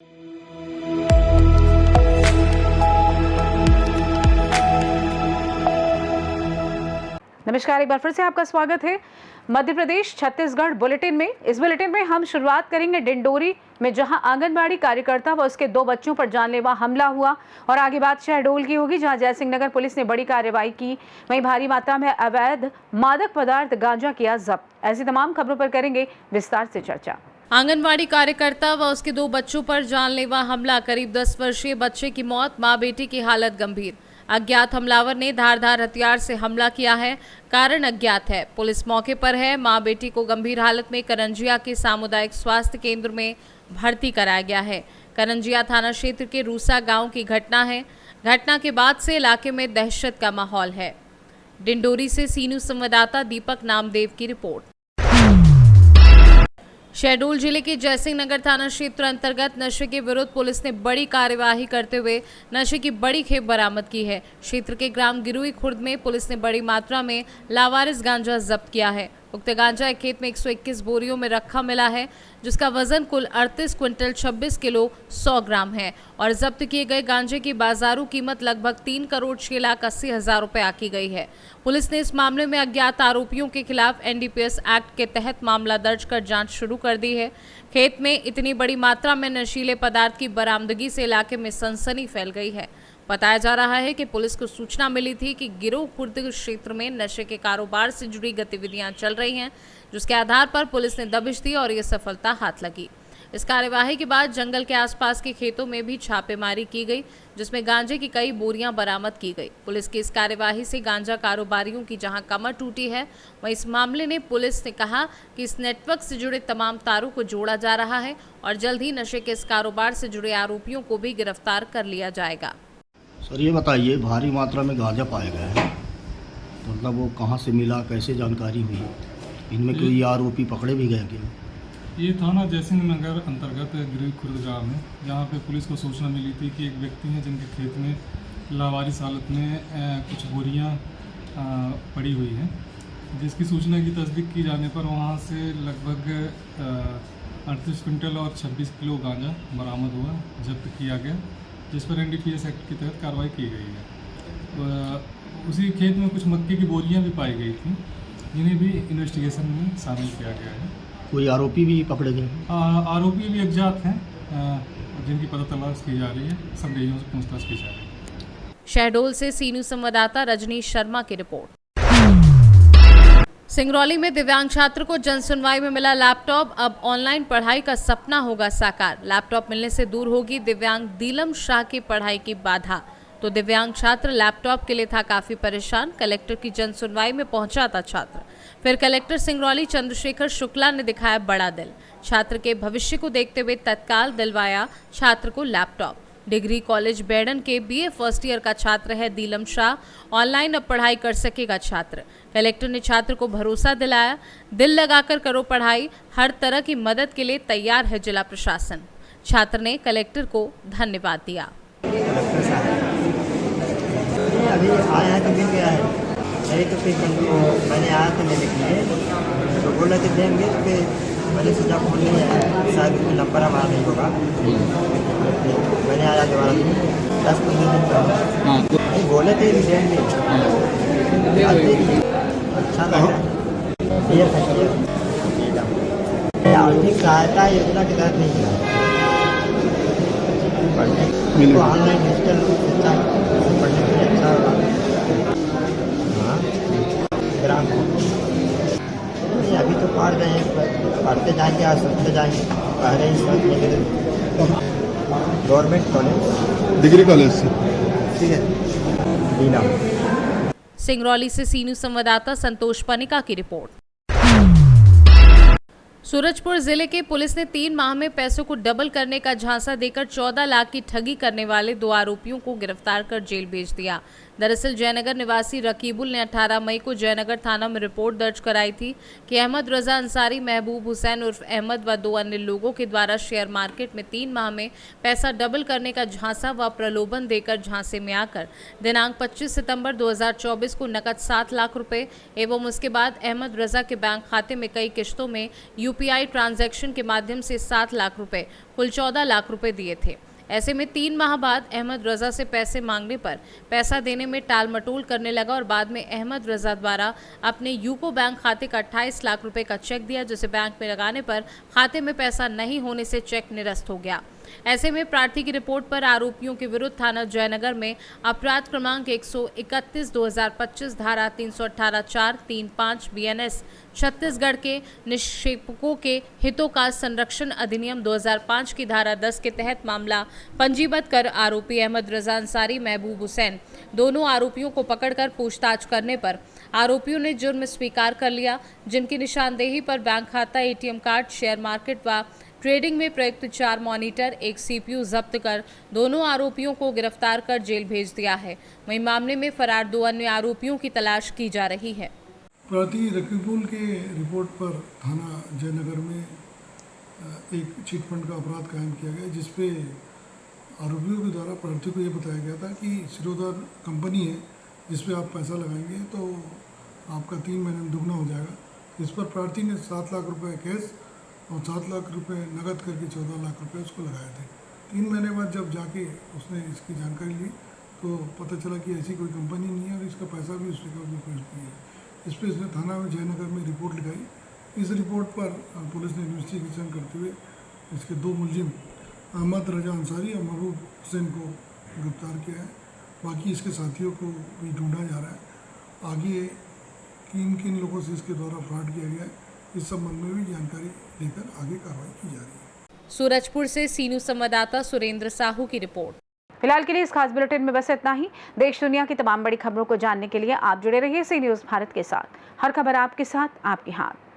नमस्कार, एक बार फिर से आपका स्वागत है मध्य प्रदेश छत्तीसगढ़ बुलेटिन में। इस बुलेटिन में हम शुरुआत करेंगे डिंडोरी में, जहां आंगनबाड़ी कार्यकर्ता व उसके 2 बच्चों पर जानलेवा हमला हुआ। और आगे बात शहडोल की होगी, जहां जयसिंह नगर पुलिस ने बड़ी कार्रवाई की। वहीं भारी मात्रा में अवैध मादक पदार्थ गांजा किया जब्त। ऐसी तमाम खबरों पर करेंगे विस्तार से चर्चा। आंगनवाड़ी कार्यकर्ता व उसके 2 बच्चों पर जानलेवा हमला, करीब 10 वर्षीय बच्चे की मौत, मां बेटी की हालत गंभीर। अज्ञात हमलावर ने धारदार हथियार से हमला किया है, कारण अज्ञात है। पुलिस मौके पर है। मां बेटी को गंभीर हालत में करंजिया के सामुदायिक स्वास्थ्य केंद्र में भर्ती कराया गया है। करंजिया थाना क्षेत्र के रूसा गांव की घटना है। घटना के बाद से इलाके में दहशत का माहौल है। डिंडोरी से सीनू संवाददाता दीपक नामदेव की रिपोर्ट। शहडोल जिले के जयसिंह नगर थाना क्षेत्र अंतर्गत नशे के विरुद्ध पुलिस ने बड़ी कार्यवाही करते हुए नशे की बड़ी खेप बरामद की है। क्षेत्र के ग्राम गिरुई खुर्द में पुलिस ने बड़ी मात्रा में लावारिस गांजा जब्त किया है। उक्त गांजा एक खेत में 121 बोरियों में रखा मिला है, जिसका वजन कुल 38 क्विंटल 26 किलो 100 ग्राम है। और जब्त किए गए गांजे की बाजारू कीमत लगभग 3 करोड़ 6 लाख 80 हजार रुपए आकी गई है। पुलिस ने इस मामले में अज्ञात आरोपियों के खिलाफ NDPS एक्ट के तहत मामला दर्ज कर जांच शुरू कर दी है। खेत में इतनी बड़ी मात्रा में नशीले पदार्थ की बरामदगी से इलाके में सनसनी फैल गई है। बताया जा रहा है कि पुलिस को सूचना मिली थी कि गिरोह खुर्द क्षेत्र में नशे के कारोबार से जुड़ी गतिविधियां चल रही हैं, जिसके आधार पर पुलिस ने दबिश दी और ये सफलता हाथ लगी। इस कार्यवाही के बाद जंगल के आसपास के खेतों में भी छापेमारी की गई, जिसमें गांजे की कई बोरियां बरामद की गई। पुलिस की इस कार्यवाही से गांजा कारोबारियों की जहां कमर टूटी है, वहीं इस मामले ने पुलिस ने कहा कि इस नेटवर्क से जुड़े तमाम तारों को जोड़ा जा रहा है और जल्द ही नशे के इस कारोबार से जुड़े आरोपियों को भी गिरफ्तार कर लिया जाएगा। सर ये बताइए, भारी मात्रा में गांजा पाया गया है, मतलब वो कहाँ से मिला, कैसे जानकारी हुई? इनमें कोई आरोपी पकड़े भी गए क्या? ये थाना जयसिंह नगर अंतर्गत गिरुई खुर्द गाँव में, जहाँ पे पुलिस को सूचना मिली थी कि एक व्यक्ति है जिनके खेत में लावारिस हालत में कुछ बोरियां पड़ी हुई हैं, जिसकी सूचना की तस्दीक की जाने पर वहाँ से लगभग 38 क्विंटल और 26 किलो गांजा बरामद हुआ, जब्त किया गया, जिस पर NDPS एक्ट के तहत कार्रवाई की गई है। उसी खेत में कुछ मक्के की बोरियां भी पाई गई थी, जिन्हें भी इन्वेस्टिगेशन में शामिल किया गया है। कोई आरोपी भी पकड़े गए? आरोपी भी अज्ञात हैं, जिनकी पता तलाश की जा रही है, संदेहियों से पूछताछ की जा रही है। शहडोल से सीनू संवाददाता रजनीश शर्मा की रिपोर्ट। सिंगरौली में दिव्यांग छात्र को जन सुनवाई में मिला लैपटॉप। अब ऑनलाइन पढ़ाई का सपना होगा साकार। लैपटॉप मिलने से दूर होगी दिव्यांग दीलम शाह की पढ़ाई की बाधा। तो दिव्यांग छात्र लैपटॉप के लिए था काफी परेशान। कलेक्टर की जन सुनवाई में पहुंचा था छात्र। फिर कलेक्टर सिंगरौली चंद्रशेखर शुक्ला ने दिखाया बड़ा दिल। छात्र के भविष्य को देखते हुए तत्काल दिलवाया छात्र को लैपटॉप। डिग्री कॉलेज बैडन के BA फर्स्ट ईयर का छात्र है दीलम शाह। ऑनलाइन अब पढ़ाई कर सकेगा छात्र। कलेक्टर ने छात्र को भरोसा दिलाया, दिल लगाकर करो पढ़ाई, हर तरह की मदद के लिए तैयार है जिला प्रशासन। छात्र ने कलेक्टर को धन्यवाद दिया। अभी आया है तो मिल गया है, नहीं तो फिर मैंने आया तो लेने के लिए, तो बोला कि देंगे, तो फिर मैंने सोचा फोन नहीं आया, शायद उसमें नंबर हमारा नहीं होगा। मैंने आया दोबारा 10-15 दिन पहले, नहीं बोले थे कि देंगे। अच्छा लगा ये आर्थिक सहायता योजना के तहत नहीं मिला, ऑनलाइन डिजिटल पढ़ने के लिए अच्छा होगा। हाँ, ग्राम नहीं अभी तो पढ़ रहे हैं, पढ़ते जाएंगे और सुनते जाएंगे। पहले ही गवर्नमेंट कॉलेज, डिग्री कॉलेज से, ठीक है। सिंगरौली से सीनू संवाददाता संतोष पनिका की रिपोर्ट। सूरजपुर जिले के पुलिस ने 3 माह में पैसों को डबल करने का झांसा देकर 14 लाख की ठगी करने वाले 2 आरोपियों को गिरफ्तार कर जेल भेज दिया। दरअसल जयनगर निवासी रकीबुल ने 18 मई को जयनगर थाना में रिपोर्ट दर्ज कराई थी कि अहमद रजा अंसारी, महबूब हुसैन उर्फ अहमद व 2 अन्य लोगों के द्वारा शेयर मार्केट में 3 माह में पैसा डबल करने का झांसा व प्रलोभन देकर झांसे में आकर दिनांक 25 सितंबर 2024 को नकद 7 लाख रुपए एवं उसके बाद अहमद रजा के बैंक खाते में कई किश्तों में यूपीआई ट्रांजैक्शन के माध्यम से 7 लाख रुपए कुल 14 लाख रुपए दिए थे। ऐसे में 3 माह बाद अहमद रजा से पैसे मांगने पर पैसा देने में टाल मटोल करने लगा और बाद में अहमद रजा द्वारा अपने यूको बैंक खाते का 28 लाख रुपए का चेक दिया, जिसे बैंक में लगाने पर खाते में पैसा नहीं होने से चेक निरस्त हो गया। ऐसे में प्रार्थी की रिपोर्ट पर आरोपियों के विरुद्ध थाना जयनगर में अपराध क्रमांक 131/2025 धारा 318(4)(3)(5) बीएनएस छत्तीसगढ़ के निक्षेपकों के हितों का संरक्षण अधिनियम 2005 की धारा 10 के तहत मामला पंजीबद्ध कर आरोपी अहमद रजा अंसारी, महबूब हुसैन दोनों आरोपियों को पकड़कर पूछताछ करने पर आरोपियों ने जुर्म स्वीकार कर लिया, जिनकी निशानदेही पर बैंक खाता, एटीएम कार्ड, शेयर मार्केट व ट्रेडिंग में प्रयुक्त 4 मॉनिटर, 1 सीपीयू जब्त कर दोनों आरोपियों को गिरफ्तार कर जेल भेज दिया है। वहीं मामले में फरार 2 अन्य आरोपियों की तलाश की जा रही है। प्रार्थी रकीबुल के रिपोर्ट पर थाना जयनगर में एक चिटफंड का अपराध कायम किया गया, जिसपे आरोपियों के द्वारा प्रार्थी को ये बताया गया था कि सिरोदर कंपनी है जिसपे आप पैसा लगाएंगे तो आपका 3 महीने में दुगना हो जाएगा। इस पर प्रार्थी ने 7 लाख रुपए कैश और 7 लाख रुपए नकद करके 14 लाख रुपए उसको लगाए थे। 3 महीने बाद जब जाके उसने इसकी जानकारी ली तो पता चला कि ऐसी कोई कंपनी नहीं है और इसका पैसा भी उसने कभी पेश नहीं है। इस पर इसने थाना में जयनगर में रिपोर्ट लिखाई। इस रिपोर्ट पर पुलिस ने इन्वेस्टिगेशन करते हुए इसके 2 मुलजिम अहमद रजा अंसारी और महबूब हुसैन को गिरफ्तार किया है। बाकी इसके साथियों को भी ढूंढा जा रहा है। आगे किन किन लोगों से इसके द्वारा फ्रॉड किया गया है, इस संबंध में भी जानकारी लेकर आगे कार्रवाई की जा रही है। सूरजपुर से सीनू संवाददाता सुरेंद्र साहू की रिपोर्ट। फिलहाल के लिए इस खास बुलेटिन में बस इतना ही। देश दुनिया की तमाम बड़ी खबरों को जानने के लिए आप जुड़े रहिए सी न्यूज़ भारत के साथ। हर खबर आपके साथ, आपके हाथ।